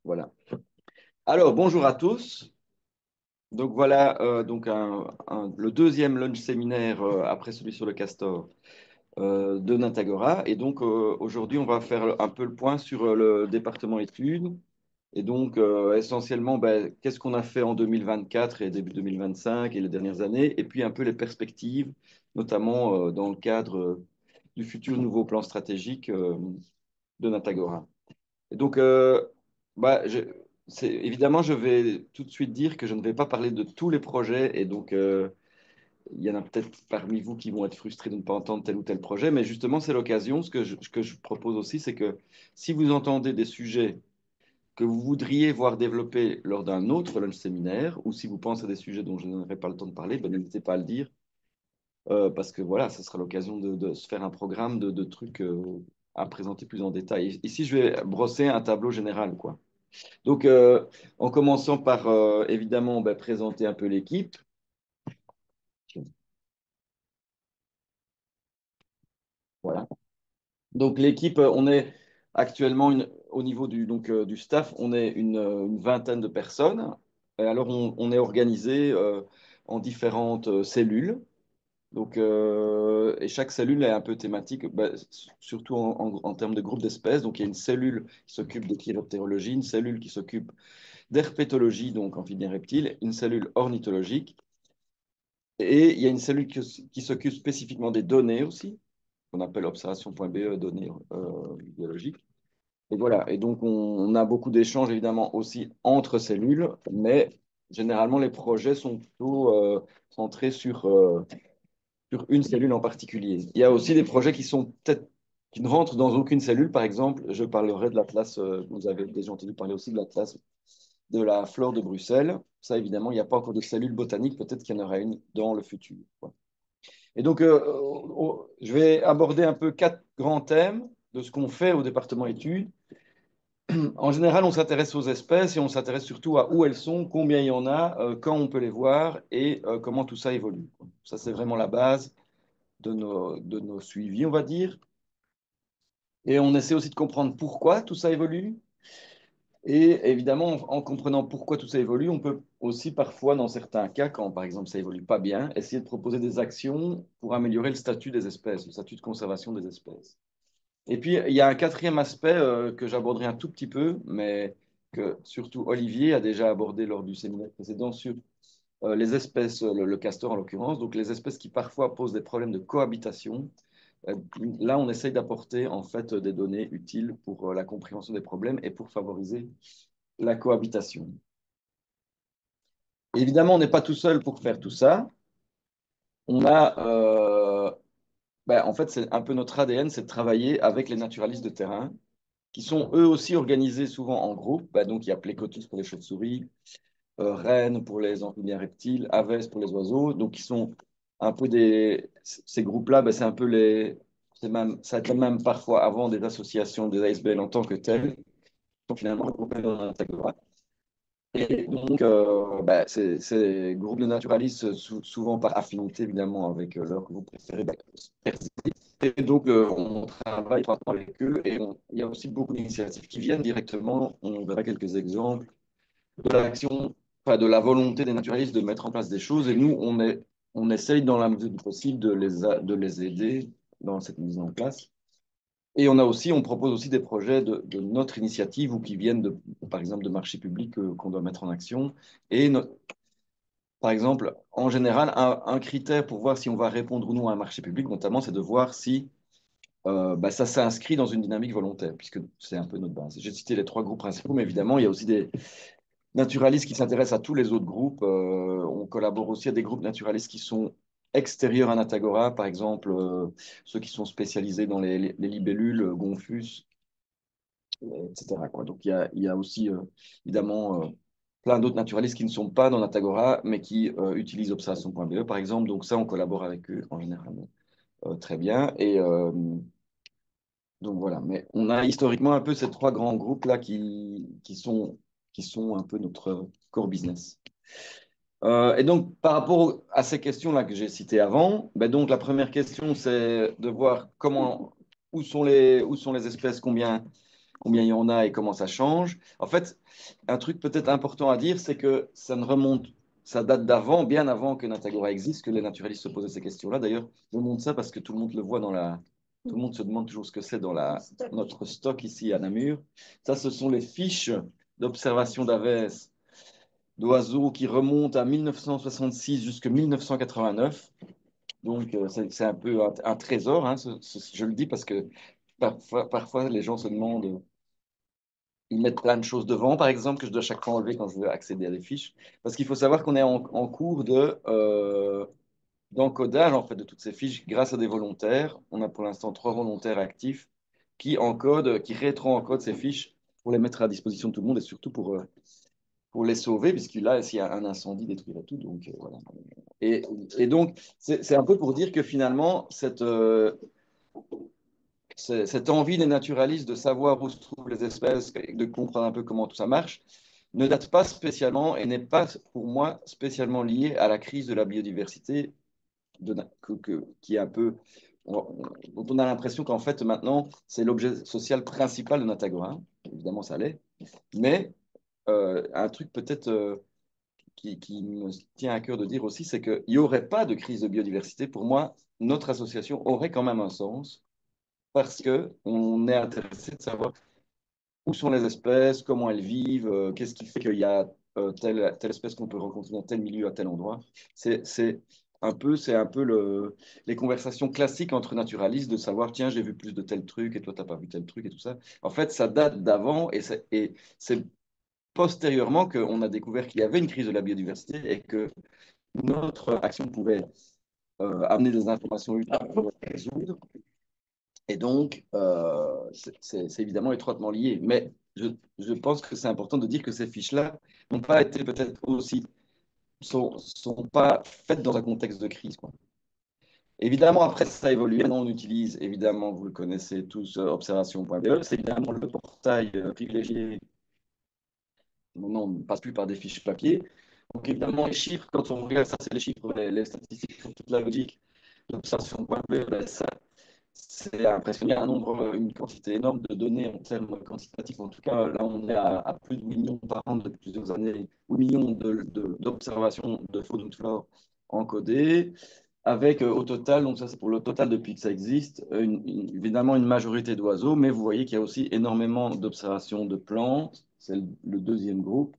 Voilà. Alors, bonjour à tous. Donc voilà le deuxième lunch séminaire après celui sur le castor de Nantagora. Et donc aujourd'hui, on va faire un peu le point sur le département études. Et donc essentiellement, ben, qu'est-ce qu'on a fait en 2024 et début 2025 et les dernières années. Et puis un peu les perspectives, notamment dans le cadre du futur nouveau plan stratégique de Nantagora. Et donc, bah, évidemment, je vais tout de suite dire que je ne vais pas parler de tous les projets. Et donc, il y en a peut-être parmi vous qui vont être frustrés de ne pas entendre tel ou tel projet. Mais justement, c'est l'occasion. Ce que je propose aussi, c'est que si vous entendez des sujets que vous voudriez voir développer lors d'un autre lunch séminaire, ou si vous pensez à des sujets dont je n'aurai pas le temps de parler, ben, n'hésitez pas à le dire. Parce que voilà, ce sera l'occasion de se faire un programme de trucs à présenter plus en détail. Ici, je vais brosser un tableau général, quoi. Donc, en commençant par, évidemment, ben, présenter un peu l'équipe. Voilà. Donc, l'équipe, on est actuellement, au niveau du staff, on est une vingtaine de personnes. Et alors, on est organisé en différentes cellules. Donc, et chaque cellule est un peu thématique, ben, surtout en termes de groupe d'espèces. Donc, il y a une cellule qui s'occupe de chiroptérologie, une cellule qui s'occupe d'herpétologie, donc amphibiens reptiles, une cellule ornithologique. Et il y a une cellule qui s'occupe spécifiquement des données aussi, qu'on appelle observation.be, données biologiques. Et voilà, et donc on a beaucoup d'échanges évidemment aussi entre cellules, mais généralement les projets sont plutôt centrés sur une cellule en particulier. Il y a aussi des projets qui sont peut-être qui ne rentrent dans aucune cellule. Par exemple, je parlerai de l'atlas, vous avez déjà entendu parler aussi de l'atlas de la flore de Bruxelles. Ça, évidemment, il n'y a pas encore de cellule botanique, peut-être qu'il y en aura une dans le futur, quoi. Et donc, je vais aborder un peu quatre grands thèmes de ce qu'on fait au département études. En général, on s'intéresse aux espèces et on s'intéresse surtout à où elles sont, combien il y en a, quand on peut les voir et comment tout ça évolue, quoi. Ça, c'est vraiment la base de nos suivis, on va dire. Et on essaie aussi de comprendre pourquoi tout ça évolue. Et évidemment, en comprenant pourquoi tout ça évolue, on peut aussi parfois, dans certains cas, quand par exemple ça évolue pas bien, essayer de proposer des actions pour améliorer le statut des espèces, le statut de conservation des espèces. Et puis, il y a un quatrième aspect que j'aborderai un tout petit peu, mais que surtout Olivier a déjà abordé lors du séminaire précédent sur les espèces, le castor en l'occurrence, donc les espèces qui parfois posent des problèmes de cohabitation. Euh, Là, on essaye d'apporter en fait des données utiles pour la compréhension des problèmes et pour favoriser la cohabitation. Évidemment, on n'est pas tout seul pour faire tout ça. On a, en fait, c'est un peu notre ADN, c'est de travailler avec les naturalistes de terrain, qui sont eux aussi organisés souvent en groupe. Donc, il y a Plécotus pour les chauves-souris, Rennes pour les amphibiens reptiles, Aves pour les oiseaux. Donc, ils sont un peu ces groupes-là, c'est un peu ça a été même parfois avant des associations des ASBL en tant que telles, qui sont finalement regroupés dans un Antagora. Et donc, ces groupes de naturalistes, souvent par affinité évidemment avec leur groupe préféré, persistent. Et donc, on travaille étroitement avec eux et il y a aussi beaucoup d'initiatives qui viennent directement. On verra quelques exemples de l'action, enfin, de la volonté des naturalistes de mettre en place des choses. Et nous, on essaye dans la mesure du possible de les aider dans cette mise en place. Et on propose aussi des projets de notre initiative ou qui viennent par exemple, de marchés publics qu'on doit mettre en action. Et par exemple, en général, un critère pour voir si on va répondre ou non à un marché public, notamment, c'est de voir si ça s'inscrit dans une dynamique volontaire, puisque c'est un peu notre base. J'ai cité les trois groupes principaux, mais évidemment, il y a aussi des naturalistes qui s'intéressent à tous les autres groupes. On collabore aussi à des groupes naturalistes qui sont extérieurs à Natagora, par exemple, ceux qui sont spécialisés dans les libellules, Gonfus, etc., quoi. Donc, il y a aussi, évidemment, plein d'autres naturalistes qui ne sont pas dans Natagora, mais qui utilisent observation.be, par exemple. Donc, ça, on collabore avec eux en général très bien. Et donc, voilà. Mais on a historiquement un peu ces trois grands groupes-là qui sont un peu notre core business. Et donc, par rapport à ces questions-là que j'ai citées avant, donc la première question, c'est de voir où sont les espèces, combien il y en a et comment ça change. En fait, un truc peut-être important à dire, c'est que ça ne remonte, ça date d'avant, bien avant que Natagora existe, que les naturalistes se posaient ces questions-là. D'ailleurs, je montre ça parce que tout le monde le voit dans la... Tout le monde se demande toujours ce que c'est dans notre stock ici à Namur. Ça, ce sont les fiches d'observation d'Aves d'oiseaux qui remontent à 1966 jusqu'à 1989. Donc, c'est un peu un trésor, hein, je le dis parce que parfois, les gens se demandent, ils mettent plein de choses devant, par exemple, que je dois chaque fois enlever quand je veux accéder à des fiches. Parce qu'il faut savoir qu'on est en cours d'encodage en fait, de toutes ces fiches grâce à des volontaires. On a pour l'instant 3 volontaires actifs qui rétro-encodent ces fiches pour les mettre à disposition de tout le monde et surtout pour les sauver, puisque là, s'il y a un incendie, détruirait tout. Donc, voilà. Et, et donc, c'est un peu pour dire que finalement, cette envie des naturalistes de savoir où se trouvent les espèces, de comprendre un peu comment tout ça marche, ne date pas spécialement et n'est pas, pour moi, spécialement liée à la crise de la biodiversité qui est un peu, dont on a l'impression qu'en fait, maintenant, c'est l'objet social principal de Natagora. Évidemment, ça l'est. Mais un truc peut-être qui me tient à cœur de dire aussi, c'est qu'il n'y aurait pas de crise de biodiversité. Pour moi, notre association aurait quand même un sens parce qu'on est intéressé de savoir où sont les espèces, comment elles vivent, qu'est-ce qui fait qu'il y a telle espèce qu'on peut rencontrer dans tel milieu à tel endroit. C'est c'est un peu les conversations classiques entre naturalistes de savoir, tiens, j'ai vu plus de tel truc et toi, tu n'as pas vu tel truc et tout ça. En fait, ça date d'avant et c'est postérieurement qu'on a découvert qu'il y avait une crise de la biodiversité et que notre action pouvait amener des informations utiles pour la résoudre. Et donc, c'est évidemment étroitement lié. Mais je pense que c'est important de dire que ces fiches-là n'ont pas été peut-être aussi, sont pas faites dans un contexte de crise, quoi. Évidemment, après, ça a évolué. Maintenant, on utilise, évidemment, vous le connaissez tous, observation.be. C'est évidemment le portail privilégié. Maintenant, on ne passe plus par des fiches papier. Donc, évidemment, les chiffres, quand on regarde ça, c'est les chiffres, les statistiques, toute la logique. L'observation.be, ben, ça, c'est impressionnant. Il y a une quantité énorme de données en termes quantitatifs. En tout cas, là, on est à plus de 8 millions par an depuis plusieurs années, 8 millions d'observations de faune ou de flore encodées, avec au total, donc ça c'est pour le total depuis que ça existe, évidemment une majorité d'oiseaux, mais vous voyez qu'il y a aussi énormément d'observations de plantes, c'est le deuxième groupe.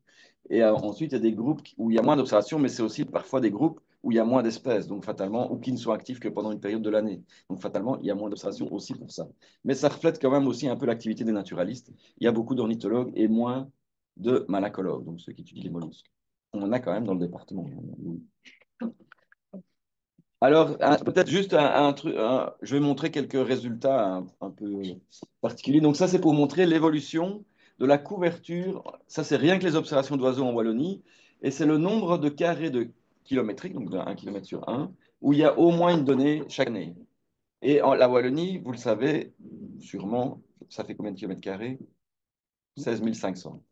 Et ensuite, il y a des groupes où il y a moins d'observations, mais c'est aussi parfois des groupes où il y a moins d'espèces, donc fatalement, ou qui ne sont actifs que pendant une période de l'année. Donc fatalement, il y a moins d'observations aussi pour ça. Mais ça reflète quand même aussi un peu l'activité des naturalistes. Il y a beaucoup d'ornithologues et moins de malacologues, donc ceux qui étudient les mollusques. On en a quand même dans le département. Alors, peut-être juste un truc, je vais montrer quelques résultats un peu particuliers. Donc ça, c'est pour montrer l'évolution de la couverture. Ça, c'est rien que les observations d'oiseaux en Wallonie. Et c'est le nombre de carrés de kilométriques, donc de 1 km sur 1, où il y a au moins une donnée chaque année. Et en la Wallonie, vous le savez sûrement, ça fait combien de kilomètres carrés? 16 500.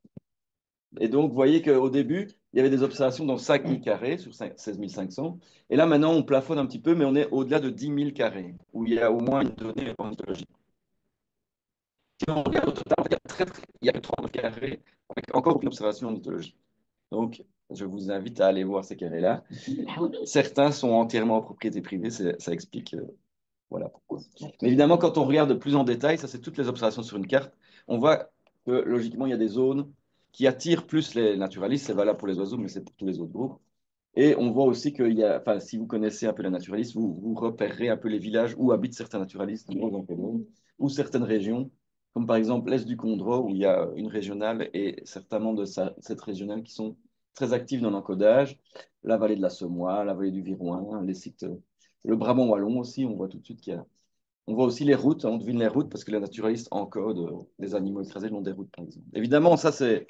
Et donc, vous voyez qu'au début, il y avait des observations dans 5 000 carrés sur 16 500. Et là, maintenant, on plafonne un petit peu, mais on est au-delà de 10 000 carrés, où il y a au moins une donnée ornithologique. Si on regarde au total, il y a que 30 carrés avec encore aucune observation ornithologique. Donc, je vous invite à aller voir ces carrés-là. Certains sont entièrement en propriété privée, ça explique voilà pourquoi. Mais évidemment, quand on regarde plus en détail, ça c'est toutes les observations sur une carte, on voit que logiquement, il y a des zones qui attirent plus les naturalistes. C'est valable pour les oiseaux, mais c'est pour tous les autres groupes. Et on voit aussi qu'il y a, enfin, si vous connaissez un peu les naturalistes, vous repérerez un peu les villages où habitent certains naturalistes, ou certaines régions, comme par exemple l'Est du Condro, où il y a une régionale et certains membres de cette régionale qui sont très actifs dans l'encodage, la vallée de la Semois, la vallée du Viroin, les sites, le Brabant wallon aussi, on voit tout de suite qu'il y a. On voit aussi les routes, on devine les routes parce que les naturalistes encodent les animaux écrasés le long des routes, par exemple. Évidemment, ça c'est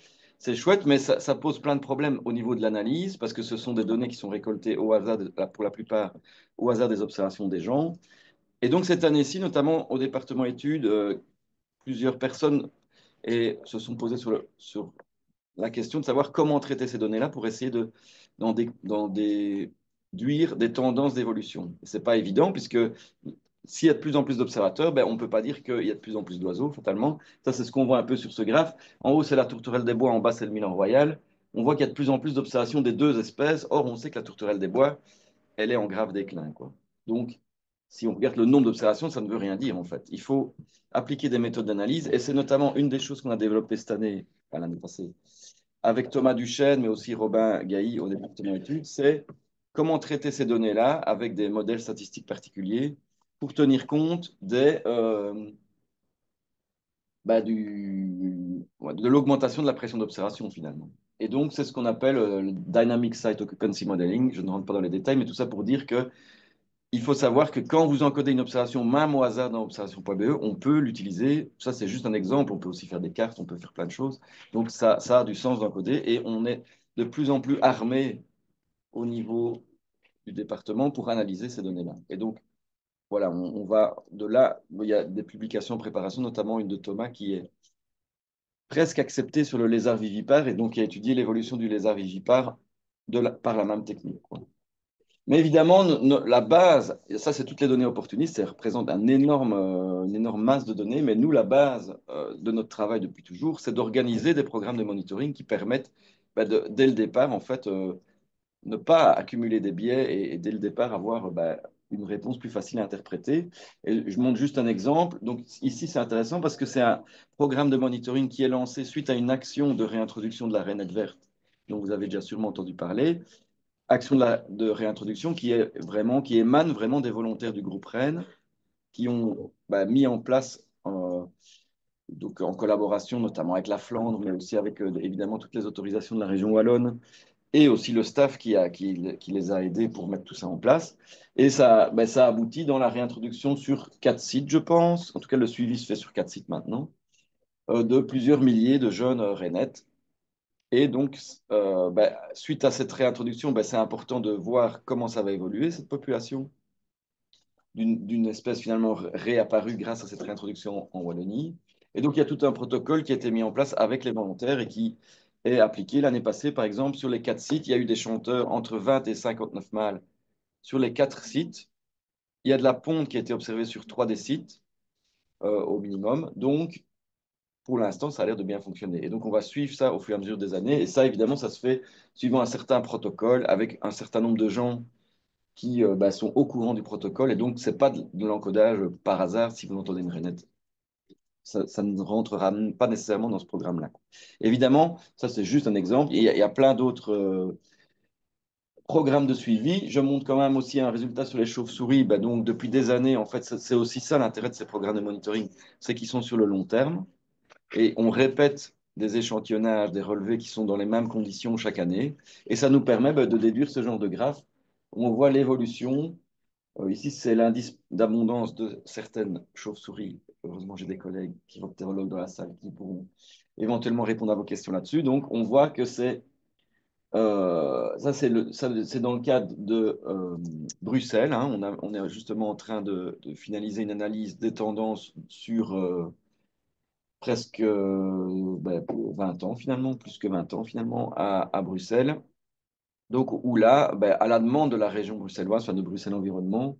chouette, mais ça pose plein de problèmes au niveau de l'analyse parce que ce sont des données qui sont récoltées au hasard, pour la plupart, au hasard des observations des gens. Et donc cette année-ci, notamment au département études, plusieurs personnes se sont posées sur la question de savoir comment traiter ces données-là pour essayer d'en déduire des tendances d'évolution. Ce n'est pas évident puisque s'il y a de plus en plus d'observateurs, ben, on ne peut pas dire qu'il y a de plus en plus d'oiseaux, fatalement. Ça, c'est ce qu'on voit un peu sur ce graphe. En haut, c'est la tourterelle des bois, en bas, c'est le milan royal. On voit qu'il y a de plus en plus d'observations des deux espèces. Or, on sait que la tourterelle des bois, elle est en grave déclin, quoi. Donc, si on regarde le nombre d'observations, ça ne veut rien dire, en fait. Il faut appliquer des méthodes d'analyse, et c'est notamment une des choses qu'on a développées cette année, enfin, l'année passée, avec Thomas Duchesne, mais aussi Robin Gailly au département études, c'est comment traiter ces données-là avec des modèles statistiques particuliers pour tenir compte de l'augmentation de la pression d'observation finalement. Et donc, c'est ce qu'on appelle le Dynamic Site Occupancy Modeling. Je ne rentre pas dans les détails, mais tout ça pour dire que il faut savoir que quand vous encodez une observation, même au hasard dans observation.be, on peut l'utiliser. Ça, c'est juste un exemple. On peut aussi faire des cartes, on peut faire plein de choses. Donc, ça a du sens d'encoder et on est de plus en plus armé au niveau du département pour analyser ces données-là. Et donc, voilà, on va de là. Il y a des publications en préparation, notamment une de Thomas qui est presque acceptée sur le lézard vivipare et donc qui a étudié l'évolution du lézard vivipare par la même technique, quoi. Mais évidemment, la base, et ça c'est toutes les données opportunistes, ça représente une énorme masse de données, mais nous, la base de notre travail depuis toujours, c'est d'organiser des programmes de monitoring qui permettent, dès le départ, en fait, ne pas accumuler des biais et dès le départ avoir une réponse plus facile à interpréter. Et je montre juste un exemple. Donc ici, c'est intéressant parce que c'est un programme de monitoring qui est lancé suite à une action de réintroduction de la rainette verte, dont vous avez déjà sûrement entendu parler. Action de réintroduction qui émane vraiment des volontaires du groupe Rennes, qui ont mis en place, donc en collaboration notamment avec la Flandre, mais aussi avec évidemment toutes les autorisations de la région wallonne, et aussi le staff qui les a aidés pour mettre tout ça en place. Et ça aboutit dans la réintroduction sur 4 sites, je pense. En tout cas, le suivi se fait sur 4 sites maintenant, de plusieurs milliers de jeunes rainettes. Et donc, suite à cette réintroduction, c'est important de voir comment ça va évoluer, cette population d'une espèce finalement réapparue grâce à cette réintroduction en Wallonie. Et donc, il y a tout un protocole qui a été mis en place avec les volontaires et qui est appliqué. L'année passée, par exemple, sur les 4 sites, il y a eu des chanteurs entre 20 et 59 mâles sur les 4 sites. Il y a de la ponte qui a été observée sur 3 des sites au minimum. Donc, pour l'instant, ça a l'air de bien fonctionner. Et donc, on va suivre ça au fur et à mesure des années. Et ça, évidemment, ça se fait suivant un certain protocole avec un certain nombre de gens qui sont au courant du protocole. Et donc, ce n'est pas de l'encodage par hasard si vous entendez une rainette. Ça ne rentrera pas nécessairement dans ce programme-là. Évidemment, ça, c'est juste un exemple. Il y a plein d'autres programmes de suivi. Je montre quand même aussi un résultat sur les chauves-souris. Donc, depuis des années, en fait, c'est aussi ça l'intérêt de ces programmes de monitoring, c'est qu'ils sont sur le long terme. Et on répète des échantillonnages, des relevés qui sont dans les mêmes conditions chaque année. Et ça nous permet de déduire ce genre de graphe. On voit l'évolution. Ici, c'est l'indice d'abondance de certaines chauves-souris. Heureusement, j'ai des collègues chiroptérologues dans la salle qui pourront éventuellement répondre à vos questions là-dessus. Donc, on voit que c'est dans le cadre de Bruxelles, hein. On est justement en train de finaliser une analyse des tendances sur presque 20 ans finalement, plus que 20 ans finalement, à Bruxelles. Donc, où là, à la demande de la région bruxelloise, enfin de Bruxelles Environnement,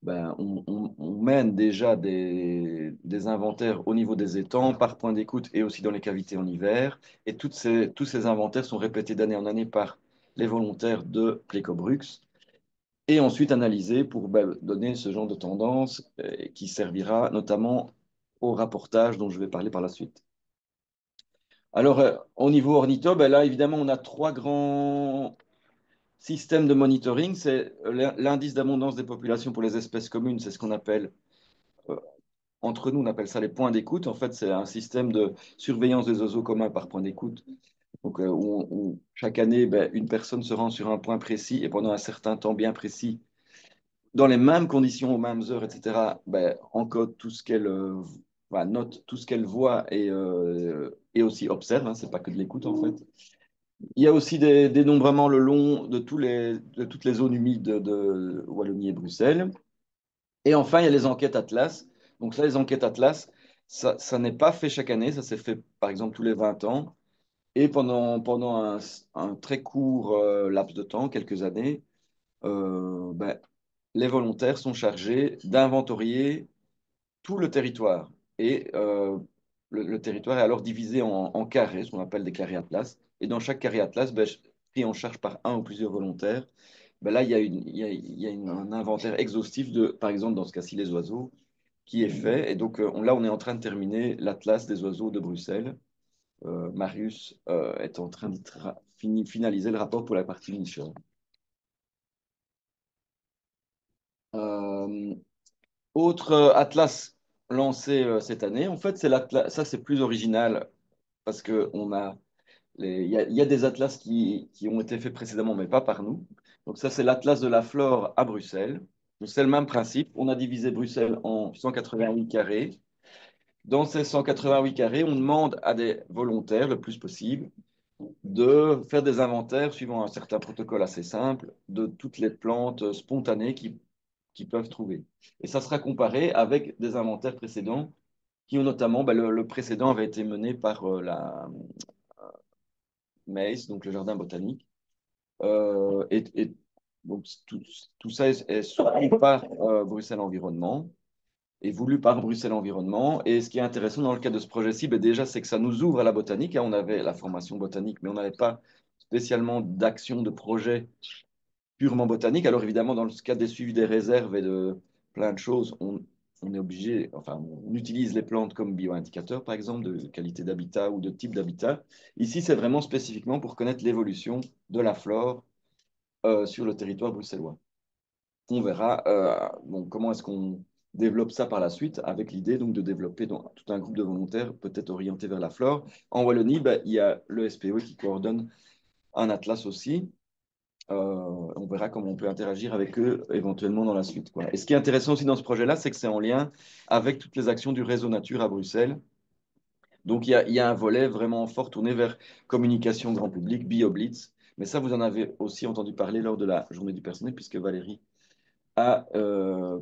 on mène déjà des inventaires au niveau des étangs, par point d'écoute et aussi dans les cavités en hiver. Et tous ces inventaires sont répétés d'année en année par les volontaires de Plécobrux et ensuite analysés pour donner ce genre de tendance qui servira notamment au rapportage dont je vais parler par la suite. Alors, au niveau ornitho, là, évidemment, on a 3 grands systèmes de monitoring. C'est l'indice d'abondance des populations pour les espèces communes, c'est ce qu'on appelle, euh, entre nous, on appelle ça les points d'écoute. En fait, c'est un système de surveillance des oiseaux communs par point d'écoute. Donc, où chaque année, une personne se rend sur un point précis et pendant un certain temps bien précis, dans les mêmes conditions, aux mêmes heures, etc., encode tout ce qu'elle note tout ce qu'elle voit et aussi observe. Hein, c'est pas que de l'écoute, en fait. Il y a aussi des dénombrements le long de toutes les zones humides de Wallonie et Bruxelles. Et enfin, il y a les enquêtes Atlas. Donc ça, les enquêtes Atlas, ça n'est pas fait chaque année, ça s'est fait par exemple tous les 20 ans. Et pendant un très court laps de temps, quelques années, les volontaires sont chargés d'inventorier tout le territoire. Et le territoire est alors divisé en carrés, ce qu'on appelle des carrés atlas. Et dans chaque carré atlas, ben, pris en charge par un ou plusieurs volontaires, ben là, un inventaire exhaustif de, par exemple, dans ce cas-ci, les oiseaux, qui est fait. Et donc là, on est en train de terminer l'atlas des oiseaux de Bruxelles. Marius est en train de finaliser le rapport pour la partie nicheur. Euh, Autre atlas lancé cette année, en fait, c'est l'atlas. Ça, c'est plus original parce que il y a des atlas qui ont été faits précédemment, mais pas par nous. Donc ça, c'est l'atlas de la flore à Bruxelles. Donc, c'est le même principe. On a divisé Bruxelles en 188 carrés. Dans ces 188 carrés, on demande à des volontaires, le plus possible, de faire des inventaires suivant un certain protocole assez simple de toutes les plantes spontanées qui peuvent trouver. Et ça sera comparé avec des inventaires précédents qui ont notamment, ben, le précédent avait été mené par la MAIS, donc le jardin botanique. Donc tout ça est soutenu par Bruxelles Environnement et voulu par Bruxelles Environnement. Et ce qui est intéressant dans le cadre de ce projet-ci, ben déjà, c'est que ça nous ouvre à la botanique, hein. On avait la formation botanique, mais on n'avait pas spécialement d'action, de projet purement botanique. Alors évidemment, dans le cadre des suivis des réserves et de plein de choses, on est obligé, enfin, on utilise les plantes comme bioindicateurs, par exemple, de qualité d'habitat ou de type d'habitat. Ici, c'est vraiment spécifiquement pour connaître l'évolution de la flore sur le territoire bruxellois. On verra bon, comment est-ce qu'on développe ça par la suite, avec l'idée donc de développer tout un groupe de volontaires peut-être orientés vers la flore. En Wallonie, ben, il y a le SPE qui coordonne un atlas aussi. On verra comment on peut interagir avec eux éventuellement dans la suite, quoi. Et ce qui est intéressant aussi dans ce projet-là, c'est que c'est en lien avec toutes les actions du réseau nature à Bruxelles. Donc il y a un volet vraiment fort tourné vers communication grand public, BioBlitz. Mais ça, vous en avez aussi entendu parler lors de la journée du personnel, puisque Valérie a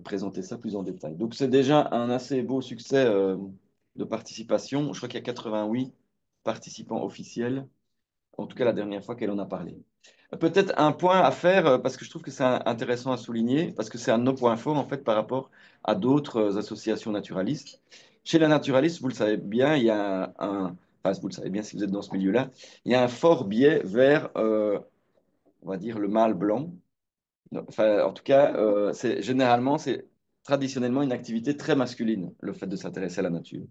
présenté ça plus en détail. Donc c'est déjà un assez beau succès de participation. Je crois qu'il y a 88 participants officiels, en tout cas la dernière fois qu'elle en a parlé. Peut-être un point à faire, parce que je trouve que c'est intéressant à souligner, parce que c'est un de nos points forts, en fait, par rapport à d'autres associations naturalistes. Chez les naturalistes, vous le savez bien, il y a enfin, vous le savez bien si vous êtes dans ce milieu-là, il y a un fort biais vers, on va dire, le mâle blanc. Enfin, en tout cas, généralement, c'est traditionnellement une activité très masculine, le fait de s'intéresser à la nature.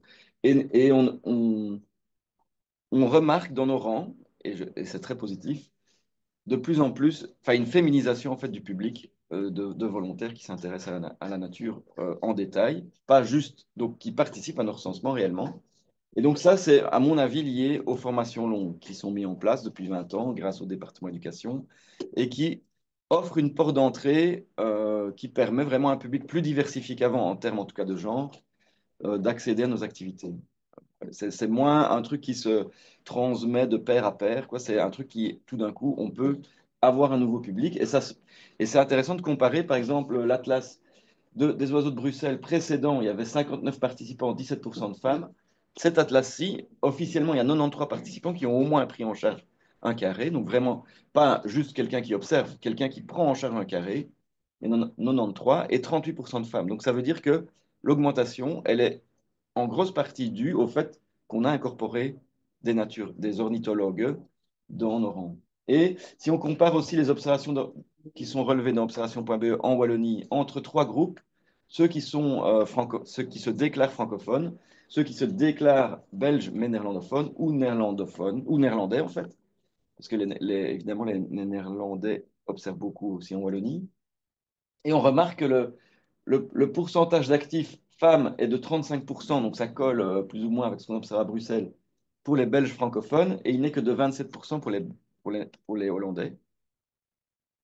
Et on remarque dans nos rangs, et c'est très positif, de plus en plus, enfin une féminisation en fait du public, de volontaires qui s'intéressent à la nature en détail, pas juste donc qui participent à nos recensements réellement. Et donc ça, c'est à mon avis lié aux formations longues qui sont mises en place depuis 20 ans grâce au département éducation et qui offrent une porte d'entrée qui permet vraiment à un public plus diversifié qu'avant en termes en tout cas de genre d'accéder à nos activités. C'est moins un truc qui se transmet de pair à pair, quoi. C'est un truc qui, tout d'un coup, on peut avoir un nouveau public. Et c'est intéressant de comparer, par exemple, l'Atlas des oiseaux de Bruxelles précédent, il y avait 59 participants, 17% de femmes. Cet Atlas-ci, officiellement, il y a 93 participants qui ont au moins pris en charge un carré. Donc vraiment, pas juste quelqu'un qui observe, quelqu'un qui prend en charge un carré. Et 93 et 38% de femmes. Donc ça veut dire que l'augmentation, elle est en grosse partie due au fait qu'on a incorporé des ornithologues dans nos rangs. Et si on compare aussi les observations qui sont relevées dans observation.be en Wallonie entre trois groupes, ceux qui se déclarent francophones, ceux qui se déclarent belges mais néerlandophones ou néerlandophones, ou néerlandais en fait, parce que évidemment les néerlandais observent beaucoup aussi en Wallonie, et on remarque que le pourcentage d'actifs femmes est de 35%, donc ça colle plus ou moins avec ce qu'on observe à Bruxelles pour les Belges francophones, et il n'est que de 27% pour les Hollandais.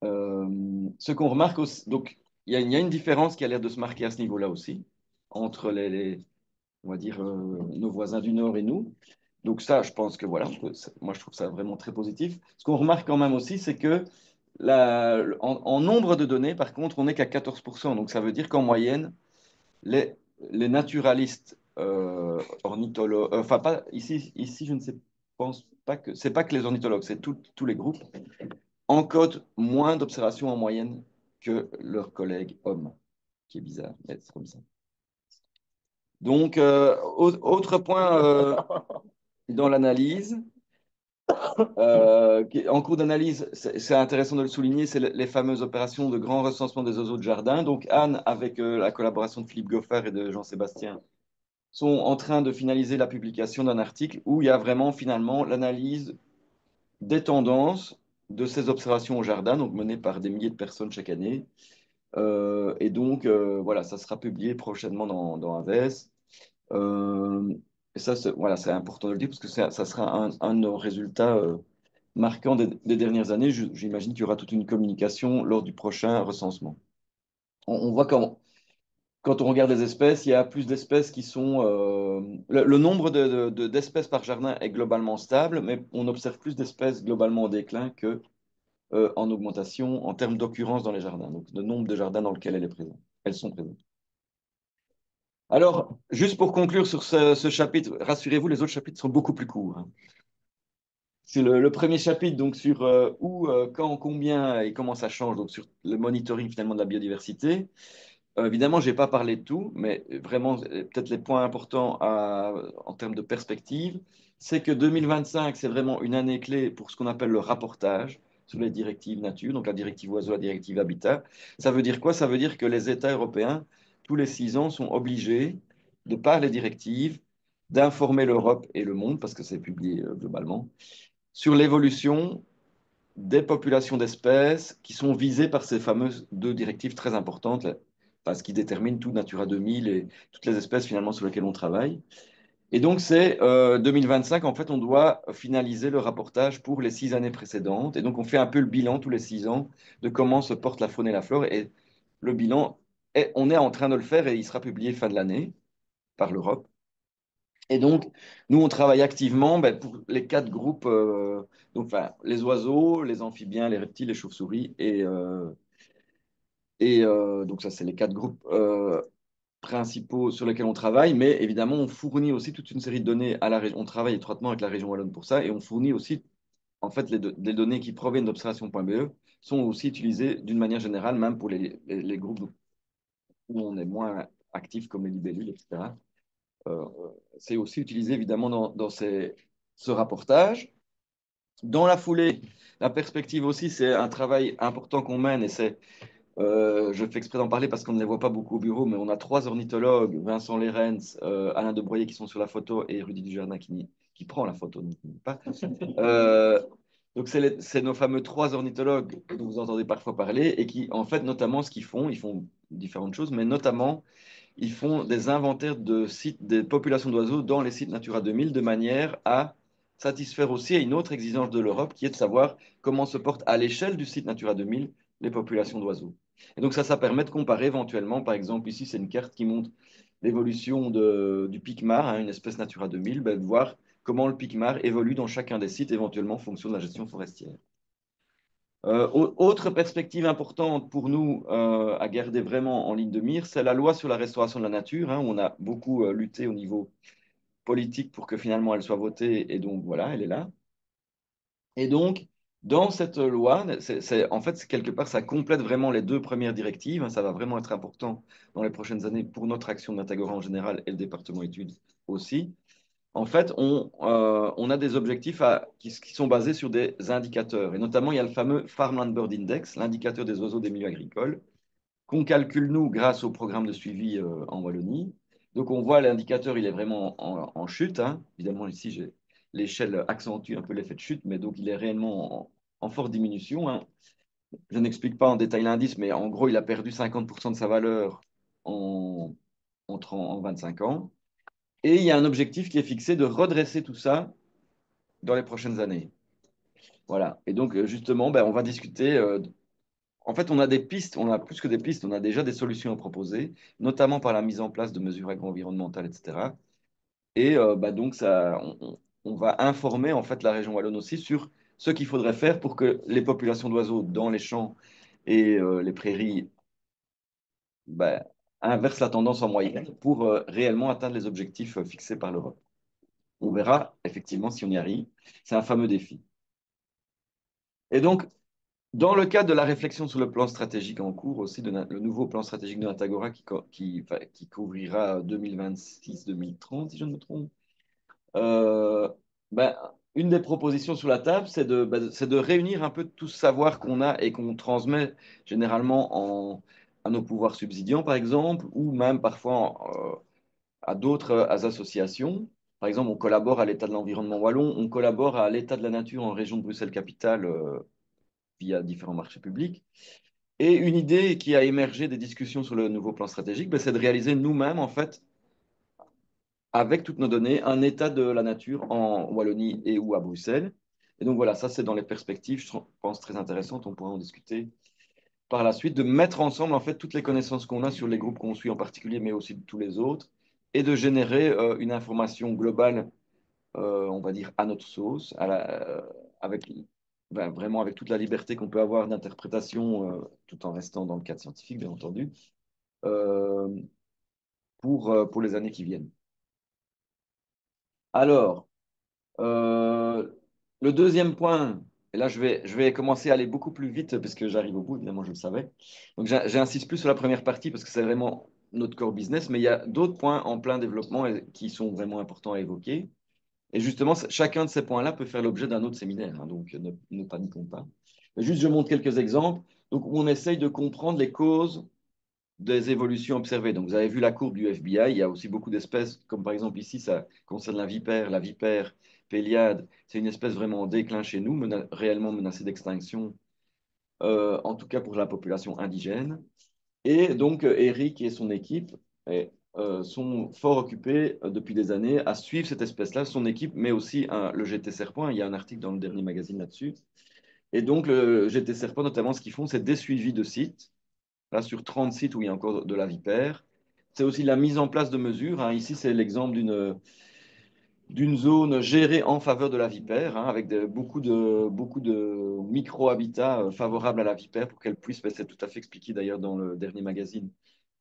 Ce qu'on remarque aussi, donc il y a une différence qui a l'air de se marquer à ce niveau-là aussi, entre on va dire, nos voisins du Nord et nous. Donc ça, je pense que voilà, moi je trouve ça vraiment très positif. Ce qu'on remarque quand même aussi, c'est que en nombre de données, par contre, on n'est qu'à 14%. Donc ça veut dire qu'en moyenne, les naturalistes ornithologues, enfin pas ici, je ne sais, pense pas que c'est pas que les ornithologues, c'est tous les groupes encodent moins d'observations en moyenne que leurs collègues hommes, qui est bizarre, mais c'est comme ça. Donc, autre point dans l'analyse, en cours d'analyse, c'est intéressant de le souligner, c'est les fameuses opérations de grand recensement des oiseaux de jardin. Donc, Anne, avec la collaboration de Philippe Goffard et de Jean-Sébastien, sont en train de finaliser la publication d'un article où il y a vraiment finalement l'analyse des tendances de ces observations au jardin, donc menées par des milliers de personnes chaque année. Et donc, voilà, ça sera publié prochainement dans Aves. Et ça, voilà, c'est important de le dire parce que ça sera un de nos résultats marquants des dernières années. J'imagine qu'il y aura toute une communication lors du prochain recensement. On voit quand on regarde les espèces, il y a plus d'espèces qui sont... le nombre d'espèces par jardin est globalement stable, mais on observe plus d'espèces globalement en déclin que en augmentation en termes d'occurrence dans les jardins. Donc, le nombre de jardins dans lesquels elles sont présentes. Alors, juste pour conclure sur ce chapitre, rassurez-vous, les autres chapitres sont beaucoup plus courts, hein. C'est le premier chapitre, donc sur où, quand, combien et comment ça change, donc sur le monitoring finalement de la biodiversité. Évidemment, je n'ai pas parlé de tout, mais vraiment, peut-être les points importants en termes de perspective, c'est que 2025, c'est vraiment une année clé pour ce qu'on appelle le rapportage sur les directives nature, donc la directive oiseaux, la directive habitat. Ça veut dire quoi? Ça veut dire que les États européens, tous les 6 ans, sont obligés, de par les directives, d'informer l'Europe et le monde, parce que c'est publié globalement, sur l'évolution des populations d'espèces qui sont visées par ces fameuses 2 directives très importantes, parce qui déterminent tout Natura 2000 et toutes les espèces finalement sur lesquelles on travaille. Et donc c'est 2025, en fait, on doit finaliser le rapportage pour les 6 années précédentes. Et donc on fait un peu le bilan tous les 6 ans de comment se porte la faune et la flore. Et le bilan, on est en train de le faire et il sera publié fin de l'année par l'Europe. Et donc, nous, on travaille activement ben, pour les 4 groupes, donc, enfin, les oiseaux, les amphibiens, les reptiles, les chauves-souris. Et donc, ça, c'est les 4 groupes principaux sur lesquels on travaille. Mais évidemment, on fournit aussi toute une série de données à la région. On travaille étroitement avec la région Wallonne pour ça. Et on fournit aussi, en fait, les données qui proviennent d'observation.be sont aussi utilisées d'une manière générale, même pour les groupes où on est moins actif, comme les libellules, etc. Euh, c'est aussi utilisé évidemment dans ce rapportage. Dans la foulée, la perspective aussi, c'est un travail important qu'on mène et je fais exprès d'en parler parce qu'on ne les voit pas beaucoup au bureau, mais on a 3 ornithologues, Vincent Lérens, Alain Debroyer qui sont sur la photo et Rudy Dujardin qui prend la photo, pas. Donc c'est nos fameux 3 ornithologues dont vous entendez parfois parler et qui, en fait, notamment, ce qu'ils font, ils font différentes choses, mais notamment ils font des inventaires de sites, des populations d'oiseaux dans les sites Natura 2000 de manière à satisfaire aussi à une autre exigence de l'Europe qui est de savoir comment se portent à l'échelle du site Natura 2000 les populations d'oiseaux. Et donc ça permet de comparer éventuellement, par exemple, ici c'est une carte qui montre l'évolution du piquemar, hein, une espèce Natura 2000, ben, de voir comment le piquemar évolue dans chacun des sites, éventuellement en fonction de la gestion forestière. Autre perspective importante pour nous à garder vraiment en ligne de mire, c'est la loi sur la restauration de la nature, hein, où on a beaucoup lutté au niveau politique pour que finalement elle soit votée, et donc voilà, elle est là. Et donc, dans cette loi, en fait, quelque part, ça complète vraiment les 2 premières directives, hein, ça va vraiment être important dans les prochaines années pour notre action d'Intagora en général et le département études aussi. En fait, on a des objectifs qui sont basés sur des indicateurs. Et notamment, il y a le fameux Farmland Bird Index, l'indicateur des oiseaux des milieux agricoles, qu'on calcule, nous, grâce au programme de suivi en Wallonie. Donc, on voit l'indicateur, il est vraiment en chute, hein. Évidemment, ici, l'échelle accentue un peu l'effet de chute, mais donc, il est réellement en forte diminution, hein. Je n'explique pas en détail l'indice, mais en gros, il a perdu 50% de sa valeur en, en 25 ans. Et il y a un objectif qui est fixé de redresser tout ça dans les prochaines années. Voilà. Et donc, justement, ben, on va discuter. En fait, on a des pistes, on a plus que des pistes, on a déjà des solutions à proposer, notamment par la mise en place de mesures agro-environnementales, etc. Et bah, donc, on va informer en fait la région Wallonne aussi sur ce qu'il faudrait faire pour que les populations d'oiseaux dans les champs et les prairies bah, inversent la tendance en moyenne pour réellement atteindre les objectifs fixés par l'Europe. On verra effectivement si on y arrive. C'est un fameux défi. Et donc, Dans le cadre de la réflexion sur le plan stratégique en cours aussi, le nouveau plan stratégique de Natagora qui couvrira 2026-2030, si je ne me trompe, euh, ben, une des propositions sur la table, c'est de réunir un peu tout ce savoir qu'on a et qu'on transmet généralement à nos pouvoirs subsidiants, par exemple, ou même parfois à d'autres associations. Par exemple, on collabore à l'État de l'environnement wallon, on collabore à l'État de la nature en région de Bruxelles-Capitale via différents marchés publics. Et une idée qui a émergé des discussions sur le nouveau plan stratégique, ben, c'est de réaliser nous-mêmes, en fait, avec toutes nos données, un état de la nature en Wallonie et ou à Bruxelles. Et donc voilà, ça c'est dans les perspectives, je pense, très intéressantes, on pourra en discuter par la suite, de mettre ensemble en fait toutes les connaissances qu'on a sur les groupes qu'on suit en particulier, mais aussi de tous les autres, et de générer une information globale, on va dire, à notre sauce, avec, ben, vraiment avec toute la liberté qu'on peut avoir d'interprétation, tout en restant dans le cadre scientifique, bien entendu, euh, pour les années qui viennent. Alors, Euh, le deuxième point, et là je vais commencer à aller beaucoup plus vite parce que j'arrive au bout, évidemment je le savais. Donc j'insiste plus sur la première partie parce que c'est vraiment notre core business, mais il y a d'autres points en plein développement et qui sont vraiment importants à évoquer. Et justement, chacun de ces points-là peut faire l'objet d'un autre séminaire, hein, donc ne paniquons pas. Mais juste je montre quelques exemples. Donc on essaye de comprendre les causes des évolutions observées. Donc, vous avez vu la courbe du FBI, il y a aussi beaucoup d'espèces, comme par exemple ici, ça concerne la vipère péliade. C'est une espèce vraiment en déclin chez nous, réellement menacée d'extinction, en tout cas pour la population indigène. Et donc, Eric et son équipe sont fort occupés depuis des années à suivre cette espèce-là, son équipe, mais aussi le GT Serpent. Il y a un article dans le dernier magazine là-dessus. Et donc, le GT Serpent, notamment, ce qu'ils font, c'est des suivis de sites là, sur 30 sites où il y a encore de la vipère. C'est aussi la mise en place de mesures, hein. Ici, c'est l'exemple d'une zone gérée en faveur de la vipère, hein, avec beaucoup de micro-habitats favorables à la vipère pour qu'elle puisse, ben, c'est tout à fait expliqué d'ailleurs dans le dernier magazine,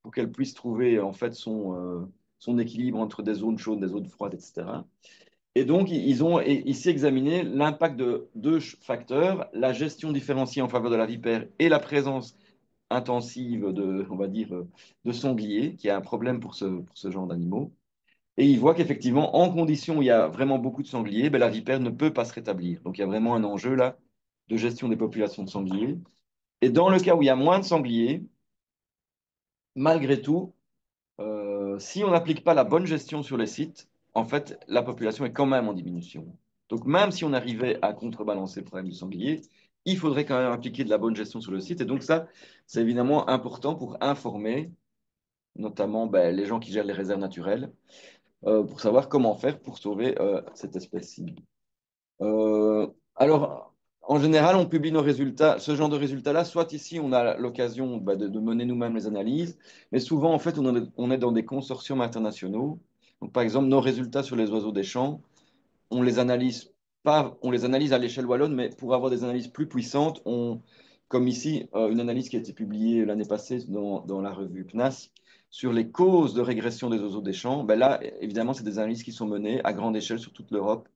pour qu'elle puisse trouver en fait son équilibre entre des zones chaudes, des zones froides, etc. Et donc, ils ont ici examiné l'impact de deux facteurs, la gestion différenciée en faveur de la vipère et la présence intensive on va dire, de sangliers, qui est un problème pour ce genre d'animaux. Et il voit qu'effectivement, en conditions où il y a vraiment beaucoup de sangliers, ben, la vipère ne peut pas se rétablir. Donc il y a vraiment un enjeu là de gestion des populations de sangliers. Et dans le cas où il y a moins de sangliers, malgré tout, si on n'applique pas la bonne gestion sur les sites, en fait, la population est quand même en diminution. Donc même si on arrivait à contrebalancer le problème du sanglier, il faudrait quand même appliquer de la bonne gestion sur le site. Et donc ça, c'est évidemment important pour informer notamment ben, les gens qui gèrent les réserves naturelles, pour savoir comment faire pour sauver cette espèce-ci. Euh, alors, en général, on publie nos résultats, ce genre de résultats-là, soit ici, on a l'occasion bah, de mener nous-mêmes les analyses, mais souvent, en fait, on est dans des consortiums internationaux. Donc, par exemple, nos résultats sur les oiseaux des champs, on les analyse pas, on les analyse à l'échelle wallonne, mais pour avoir des analyses plus puissantes, comme ici, une analyse qui a été publiée l'année passée dans la revue PNAS sur les causes de régression des oiseaux des champs, ben là, évidemment, c'est des analyses qui sont menées à grande échelle sur toute l'Europe,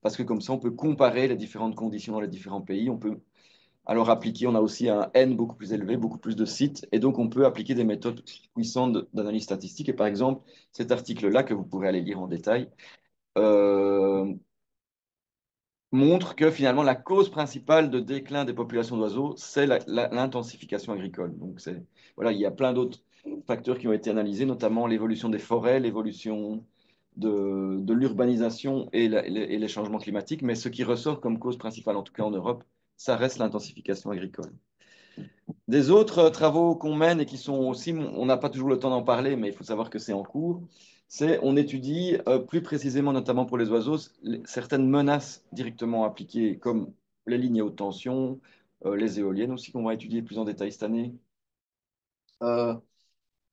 parce que comme ça, on peut comparer les différentes conditions dans les différents pays. On peut alors appliquer, on a aussi un N beaucoup plus élevé, beaucoup plus de sites, et donc on peut appliquer des méthodes puissantes d'analyse statistique. Et par exemple, cet article-là, que vous pourrez aller lire en détail, euh, montre que finalement la cause principale de déclin des populations d'oiseaux, c'est l'intensification agricole. Donc voilà, il y a plein d'autres facteurs qui ont été analysés, notamment l'évolution des forêts, l'évolution de l'urbanisation et les changements climatiques, mais ce qui ressort comme cause principale, en tout cas en Europe, ça reste l'intensification agricole. Des autres travaux qu'on mène et qui sont aussi, on n'a pas toujours le temps d'en parler, mais il faut savoir que c'est en cours, c'est on étudie plus précisément, notamment pour les oiseaux, certaines menaces directement appliquées, comme les lignes à haute tension, les éoliennes aussi, qu'on va étudier plus en détail cette année. Euh,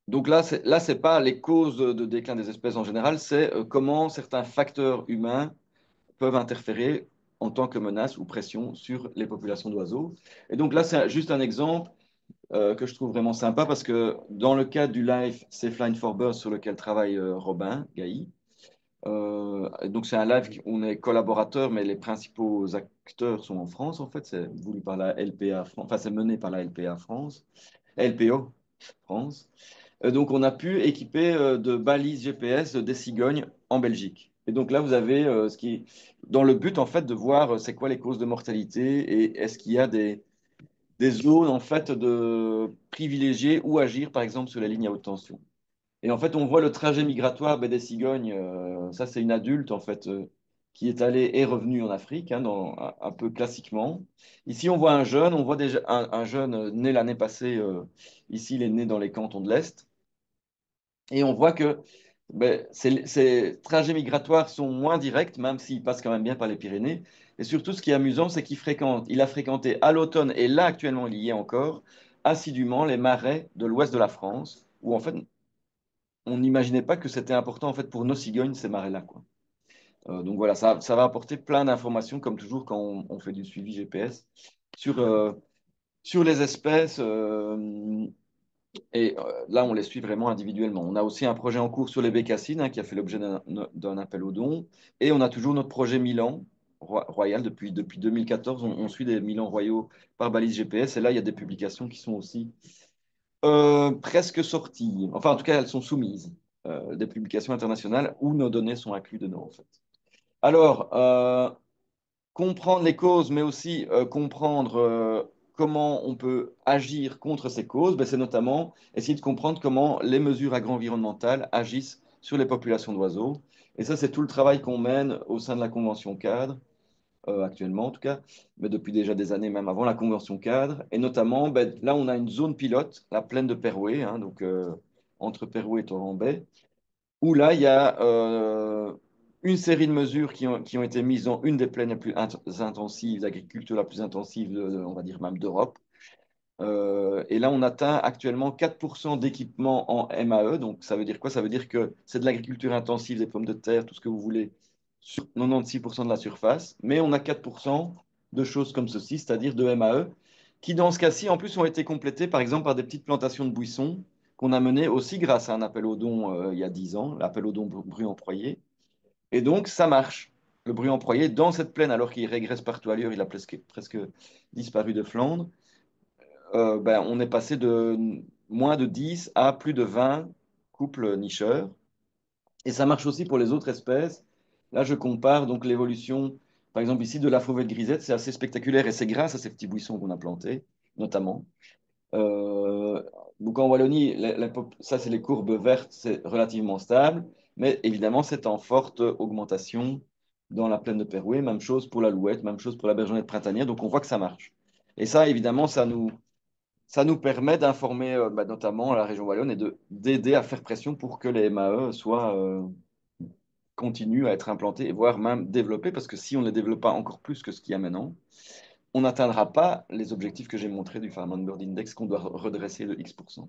donc là, c'est pas les causes de déclin des espèces en général, c'est comment certains facteurs humains peuvent interférer en tant que menace ou pression sur les populations d'oiseaux. Et donc là, c'est juste un exemple que je trouve vraiment sympa parce que dans le cadre du live Safe Line for Birds sur lequel travaille Robin Gailly, Donc c'est un live, on est collaborateurs, mais les principaux acteurs sont en France, en fait. C'est voulu par la LPA France, enfin c'est mené par la LPA France, LPO France. Donc on a pu équiper de balises GPS des cigognes en Belgique. Et donc là, vous avez ce qui, dans le but en fait de voir c'est quoi les causes de mortalité et est-ce qu'il y a des zones en fait de privilégier ou agir par exemple sur les lignes à haute tension. Et en fait, on voit le trajet migratoire ben, des cigognes. Ça, c'est une adulte, en fait, qui est allée et revenue en Afrique, hein, un peu classiquement. Ici, on voit un jeune, on voit déjà un jeune né l'année passée. Ici, il est né dans les cantons de l'Est. Et on voit que ben, ces trajets migratoires sont moins directs, même s'ils passent quand même bien par les Pyrénées. Et surtout, ce qui est amusant, c'est il a fréquenté à l'automne, et là, actuellement, il y est encore, assidûment les marais de l'ouest de la France, où en fait, on n'imaginait pas que c'était important en fait pour nos cigognes ces marais-là, quoi. Donc voilà, ça va apporter plein d'informations comme toujours quand on fait du suivi GPS sur, sur les espèces là on les suit vraiment individuellement. On a aussi un projet en cours sur les bécassines hein, qui a fait l'objet d'un appel aux dons et on a toujours notre projet Milan royal depuis 2014. On suit des Milans royaux par balise GPS et là il y a des publications qui sont aussi presque sorties. Enfin, en tout cas, elles sont soumises. Des publications internationales où nos données sont incluses dedans, en fait. Alors, comprendre les causes, mais aussi comprendre comment on peut agir contre ces causes, ben, c'est notamment essayer de comprendre comment les mesures agro-environnementales agissent sur les populations d'oiseaux. Et ça, c'est tout le travail qu'on mène au sein de la Convention cadre actuellement en tout cas, mais depuis déjà des années, même avant la convention cadre. Et notamment, ben, là, on a une zone pilote, la plaine de Perouet, hein, donc entre Perouet et Torrambay, où là, il y a une série de mesures qui ont été mises dans une des plaines les plus intensives, l'agriculture la plus intensive, on va dire même d'Europe. Et là, on atteint actuellement 4% d'équipement en MAE. Donc, ça veut dire quoi? Ça veut dire que c'est de l'agriculture intensive, des pommes de terre, tout ce que vous voulez, sur 96% de la surface. Mais on a 4% de choses comme ceci, c'est-à-dire de MAE, qui dans ce cas-ci, en plus, ont été complétées, par exemple, par des petites plantations de buissons qu'on a menées aussi grâce à un appel aux dons il y a 10 ans, l'appel aux dons Bruy-en-Proyer. Et donc, ça marche. Le Bruy-en-Proyer, dans cette plaine, alors qu'il régresse partout ailleurs, il a presque disparu de Flandre ben, on est passé de moins de 10 à plus de 20 couples nicheurs. Et ça marche aussi pour les autres espèces. Là, je compare donc l'évolution, par exemple ici, de la fauvette grisette, c'est assez spectaculaire et c'est grâce à ces petits buissons qu'on a plantés, notamment. Euh, donc en Wallonie, ça c'est les courbes vertes, c'est relativement stable, mais évidemment c'est en forte augmentation dans la plaine de Perouet. Même chose pour l'alouette, même chose pour la bergonnette printanière. Donc on voit que ça marche. Et ça, évidemment, ça nous permet d'informer bah, notamment la région wallonne et d'aider à faire pression pour que les MAE continuent à être implantés et voire même développés, parce que si on ne les développe pas encore plus que ce qu'il y a maintenant, on n'atteindra pas les objectifs que j'ai montrés du Farm Bird Index qu'on doit redresser de X%.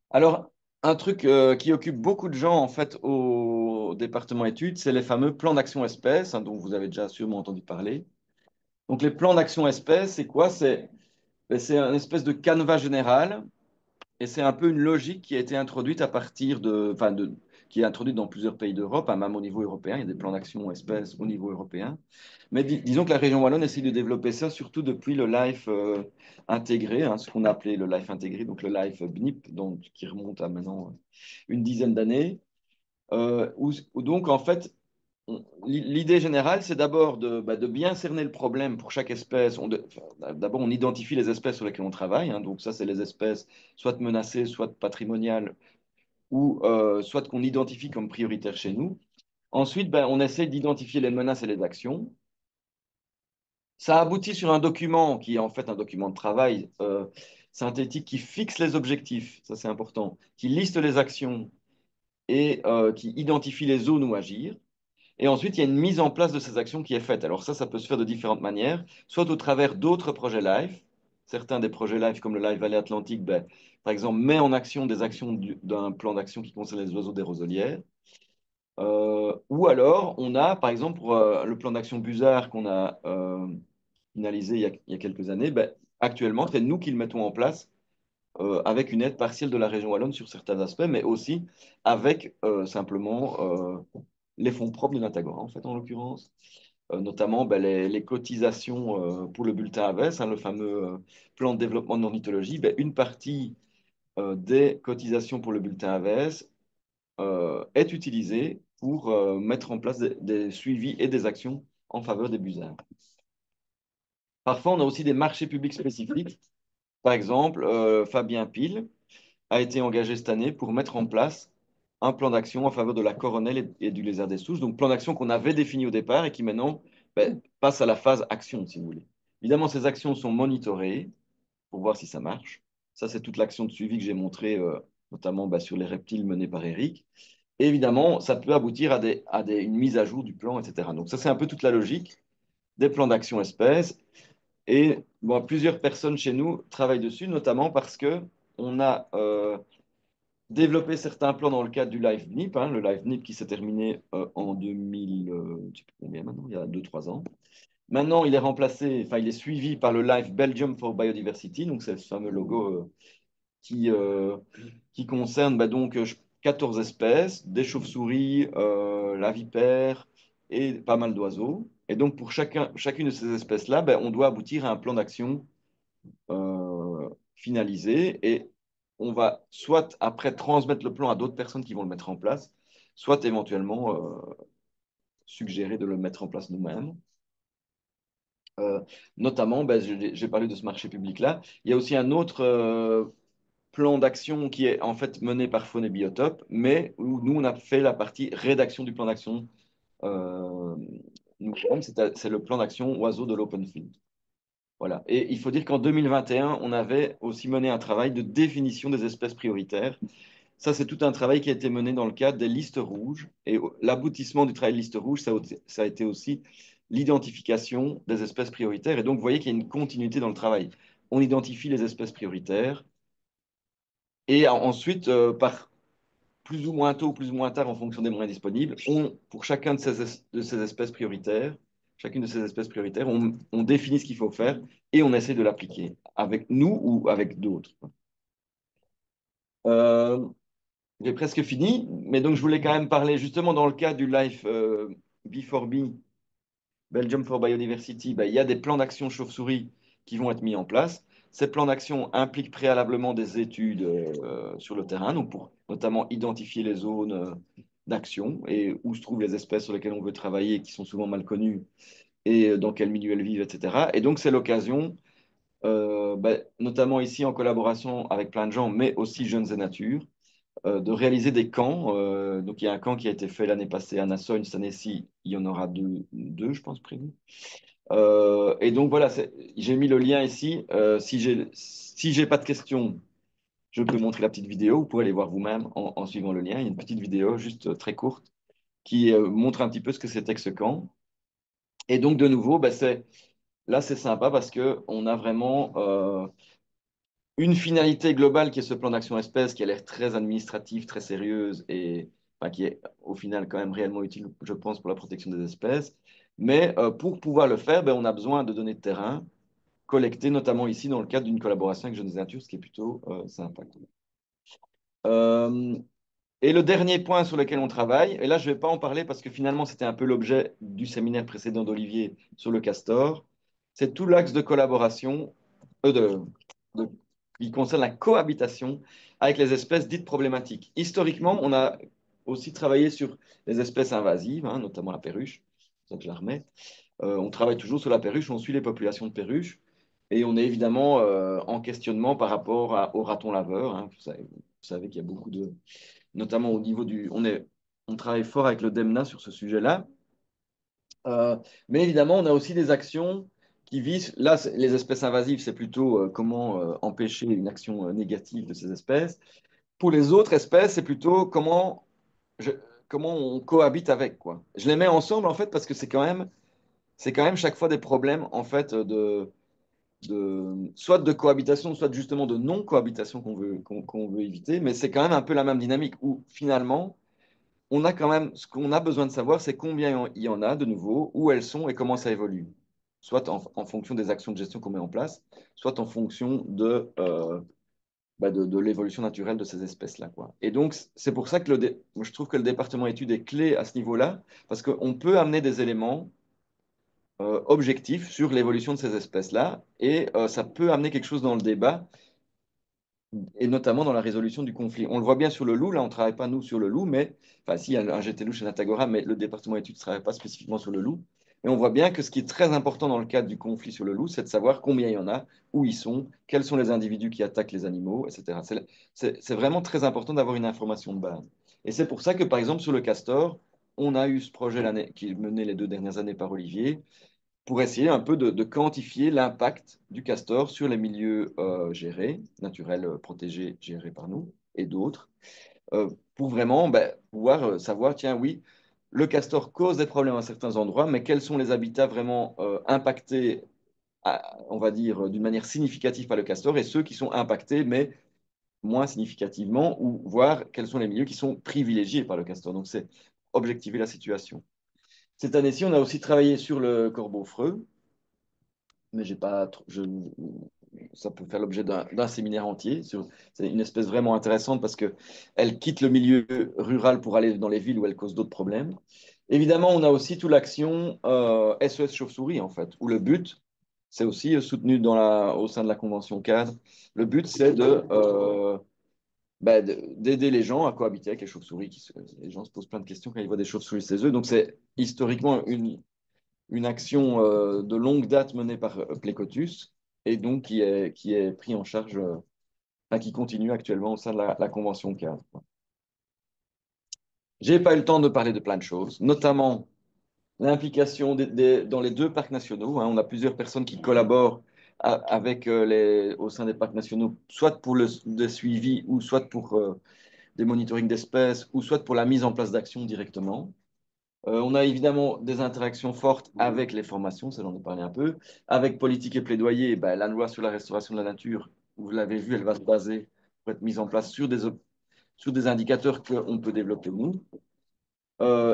Alors, un truc qui occupe beaucoup de gens en fait au département études, c'est les fameux plans d'action espèces, hein, dont vous avez déjà sûrement entendu parler. Donc, les plans d'action espèces, c'est quoi? C'est un espèce de canevas général. Et c'est un peu une logique qui a été introduite à partir qui est introduite dans plusieurs pays d'Europe, hein, même au niveau européen. Il y a des plans d'action espèces au niveau européen. Mais disons que la région wallonne essaie de développer ça, surtout depuis le LIFE intégré, hein, ce qu'on a appelé le LIFE intégré, donc le LIFE BNIP, donc, qui remonte à maintenant une dizaine d'années. Où donc, en fait, l'idée générale, c'est d'abord de bien cerner le problème pour chaque espèce. D'abord, on identifie les espèces sur lesquelles on travaille. Hein. Donc ça, c'est les espèces soit menacées, soit patrimoniales, ou soit qu'on identifie comme prioritaires chez nous. Ensuite, ben, on essaie d'identifier les menaces et les actions. Ça aboutit sur un document qui est en fait un document de travail synthétique qui fixe les objectifs, ça c'est important, qui liste les actions et qui identifie les zones où agir. Et ensuite, il y a une mise en place de ces actions qui est faite. Alors ça peut se faire de différentes manières, soit au travers d'autres projets live. Certains des projets live, comme le Live Vallée Atlantique, ben, par exemple, met en action des actions d'un plan d'action qui concerne les oiseaux des roselières. Ou alors, on a, par exemple, pour le plan d'action Busard qu'on a finalisé il y a quelques années, ben, actuellement, c'est nous qui le mettons en place avec une aide partielle de la région wallonne sur certains aspects, mais aussi avec simplement les fonds propres de l'Antagora, en fait, en l'occurrence. Notamment ben, les cotisations pour le bulletin AVES, hein, le fameux plan de développement de l'ornithologie. Ben, une partie des cotisations pour le bulletin AVES est utilisée pour mettre en place des suivis et des actions en faveur des busards. Parfois, on a aussi des marchés publics spécifiques. Par exemple, Fabien Pile a été engagé cette année pour mettre en place un plan d'action en faveur de la coronelle et du lézard des souches. Donc, plan d'action qu'on avait défini au départ et qui maintenant ben, passe à la phase action, si vous voulez. Évidemment, ces actions sont monitorées pour voir si ça marche. Ça, c'est toute l'action de suivi que j'ai montrée, notamment ben, sur les reptiles menés par Eric. Et évidemment, ça peut aboutir à une mise à jour du plan, etc. Donc, ça, c'est un peu toute la logique des plans d'action espèces. Et bon, plusieurs personnes chez nous travaillent dessus, notamment parce que on a développé certains plans dans le cadre du Live NIP, hein, le Live NIP qui s'est terminé en 2000, je sais plus combien maintenant, il y a 2 3 ans. Maintenant, il est remplacé, enfin, il est suivi par le Live Belgium for Biodiversity, donc c'est ce fameux logo qui, euh, qui concerne bah, donc 14 espèces, des chauves-souris, la vipère et pas mal d'oiseaux. Et donc, pour chacune de ces espèces-là, bah, on doit aboutir à un plan d'action finalisé et on va soit après transmettre le plan à d'autres personnes qui vont le mettre en place, soit éventuellement suggérer de le mettre en place nous-mêmes. Euh, Notamment, ben, j'ai parlé de ce marché public-là. Il y a aussi un autre plan d'action qui est en fait mené par Faune et Biotope, mais où nous, on a fait la partie rédaction du plan d'action. Euh, c'est le plan d'action oiseaux de l'Open Field. Voilà. Et il faut dire qu'en 2021, on avait aussi mené un travail de définition des espèces prioritaires. Ça, c'est tout un travail qui a été mené dans le cadre des listes rouges. Et l'aboutissement du travail de liste rouge, ça a été aussi l'identification des espèces prioritaires. Et donc, vous voyez qu'il y a une continuité dans le travail. On identifie les espèces prioritaires. Et ensuite, par plus ou moins tôt ou plus ou moins tard, en fonction des moyens disponibles, pour chacun de ces espèces prioritaires, chacune de ces espèces prioritaires, on définit ce qu'il faut faire et on essaie de l'appliquer avec nous ou avec d'autres. Euh, J'ai presque fini, mais donc je voulais quand même parler justement dans le cas du Life B4B, Belgium for Biodiversity, ben, il y a des plans d'action chauve-souris qui vont être mis en place. Ces plans d'action impliquent préalablement des études sur le terrain, donc pour notamment identifier les zones d'action et où se trouvent les espèces sur lesquelles on veut travailler, qui sont souvent mal connues, et dans quel milieu elles vivent, etc. Et donc c'est l'occasion, ben, notamment ici en collaboration avec plein de gens, mais aussi Jeunes et Nature, de réaliser des camps. Donc, il y a un camp qui a été fait l'année passée à Nassau. Cette année-ci, il y en aura deux, je pense, prévus. Et donc, voilà, j'ai mis le lien ici. Si j'ai pas de questions, je peux montrer la petite vidéo. Vous pouvez aller voir vous-même en suivant le lien. Il y a une petite vidéo juste très courte qui montre un petit peu ce que c'était que ce camp. Et donc, de nouveau, bah, là, c'est sympa parce qu'on a vraiment une finalité globale qui est ce plan d'action espèce qui a l'air très administrative, très sérieuse et enfin, qui est au final quand même réellement utile, je pense, pour la protection des espèces. Mais pour pouvoir le faire, ben, on a besoin de données de terrain collectées, notamment ici dans le cadre d'une collaboration avec Jeunes Nature, ce qui est plutôt sympa. Euh, et le dernier point sur lequel on travaille, et là je ne vais pas en parler parce que finalement c'était un peu l'objet du séminaire précédent d'Olivier sur le castor, c'est tout l'axe de collaboration de- qui concerne la cohabitation avec les espèces dites problématiques. Historiquement, on a aussi travaillé sur les espèces invasives, hein, notamment la perruche, c'est pour ça que je la remets. On travaille toujours sur la perruche, on suit les populations de perruches et on est évidemment en questionnement par rapport au raton laveur. Hein. Vous savez qu'il y a beaucoup de notamment au niveau du. On travaille fort avec le DEMNA sur ce sujet-là. Mais évidemment, on a aussi des actions qui visent. Là, les espèces invasives, c'est plutôt comment empêcher une action négative de ces espèces. Pour les autres espèces, c'est plutôt je- comment on cohabite avec, quoi. Je les mets ensemble, en fait, parce que c'est quand même chaque fois des problèmes, en fait, soit de cohabitation, soit justement de non-cohabitation qu'on veut éviter. Mais c'est quand même un peu la même dynamique où, finalement, on a quand même, ce qu'on a besoin de savoir, c'est combien il y en a de nouveau, où elles sont et comment ça évolue. Soit en fonction des actions de gestion qu'on met en place, soit en fonction de l'évolution naturelle de ces espèces-là, quoi. Et donc, c'est pour ça que moi, je trouve que le département études est clé à ce niveau-là, parce qu'on peut amener des éléments objectifs sur l'évolution de ces espèces-là, et ça peut amener quelque chose dans le débat, et notamment dans la résolution du conflit. On le voit bien sur le loup, là on ne travaille pas nous sur le loup, mais, enfin si, il y a un GT loup chez Natagora, mais le département études ne travaille pas spécifiquement sur le loup. Et on voit bien que ce qui est très important dans le cadre du conflit sur le loup, c'est de savoir combien il y en a, où ils sont, quels sont les individus qui attaquent les animaux, etc. C'est vraiment très important d'avoir une information de base. Et c'est pour ça que, par exemple, sur le castor, on a eu ce projet l'année, qui est mené les 2 dernières années par Olivier, pour essayer un peu de quantifier l'impact du castor sur les milieux gérés, naturels, protégés, gérés par nous et d'autres, pour vraiment pouvoir savoir, tiens, oui, le castor cause des problèmes à certains endroits, mais quels sont les habitats vraiment impactés, on va dire, d'une manière significative par le castor, et ceux qui sont impactés, mais moins significativement, ou voir quels sont les milieux qui sont privilégiés par le castor. Donc, c'est objectiver la situation. Cette année-ci, on a aussi travaillé sur le corbeau freux, mais j'ai pas, ça peut faire l'objet d'un séminaire entier. C'est une espèce vraiment intéressante parce que elle quitte le milieu rural pour aller dans les villes où elle cause d'autres problèmes. Évidemment, on a aussi toute l'action SOS Chauve-souris, en fait, où le but, c'est aussi soutenu au sein de la Convention cadre. Le but, c'est d'aider les gens à cohabiter avec les chauves-souris. Les gens se posent plein de questions quand ils voient des chauves-souris chez eux. Donc, c'est historiquement une action de longue date menée par Plécotus et donc qui est pris en charge, enfin, qui continue actuellement au sein de la Convention cadre. J'ai pas eu le temps de parler de plein de choses, notamment l'implication dans les 2 parcs nationaux, hein. On a plusieurs personnes qui collaborent avec au sein des parcs nationaux, soit pour le suivi, ou soit pour des monitorings d'espèces, ou soit pour la mise en place d'actions directement. On a évidemment des interactions fortes avec les formations, ça j'en ai parlé un peu. Avec politique et plaidoyer, ben, la loi sur la restauration de la nature, vous l'avez vu, elle va se baser pour être mise en place sur des indicateurs qu'on peut développer nous.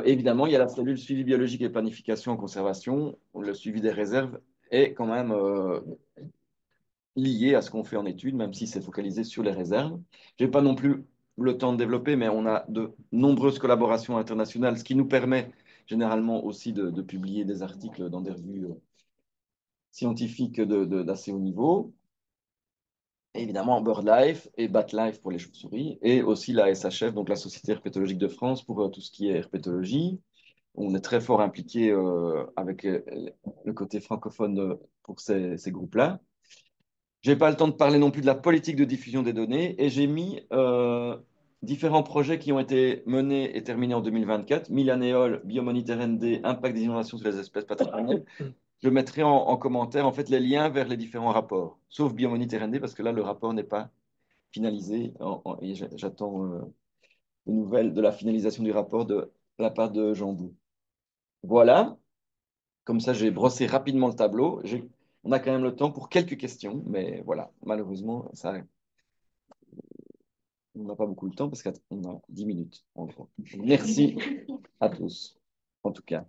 Évidemment, il y a la cellule suivi biologique et planification en conservation. Le suivi des réserves est quand même lié à ce qu'on fait en études, même si c'est focalisé sur les réserves. Je n'ai pas non plus le temps de développer, mais on a de nombreuses collaborations internationales, ce qui nous permet généralement aussi de publier des articles dans des revues scientifiques d'assez haut niveau. Et évidemment, BirdLife et BatLife pour les chauves-souris, et aussi la SHF, donc la Société herpétologique de France, pour tout ce qui est herpétologie. On est très fort impliqué avec le côté francophone pour ces groupes-là. Je n'ai pas le temps de parler non plus de la politique de diffusion des données, et j'ai mis différents projets qui ont été menés et terminés en 2024. Milanéol, Biomonitor ND, impact des inondations sur les espèces patrimoniales. Je mettrai en commentaire en fait les liens vers les différents rapports, sauf Biomonitor ND parce que là le rapport n'est pas finalisé et j'attends des nouvelles de la finalisation du rapport de la part de Jean Bou. Voilà, comme ça j'ai brossé rapidement le tableau. On a quand même le temps pour quelques questions, mais voilà, malheureusement, on n'a pas beaucoup de temps parce qu'on a 10 minutes en gros. Merci à tous, en tout cas.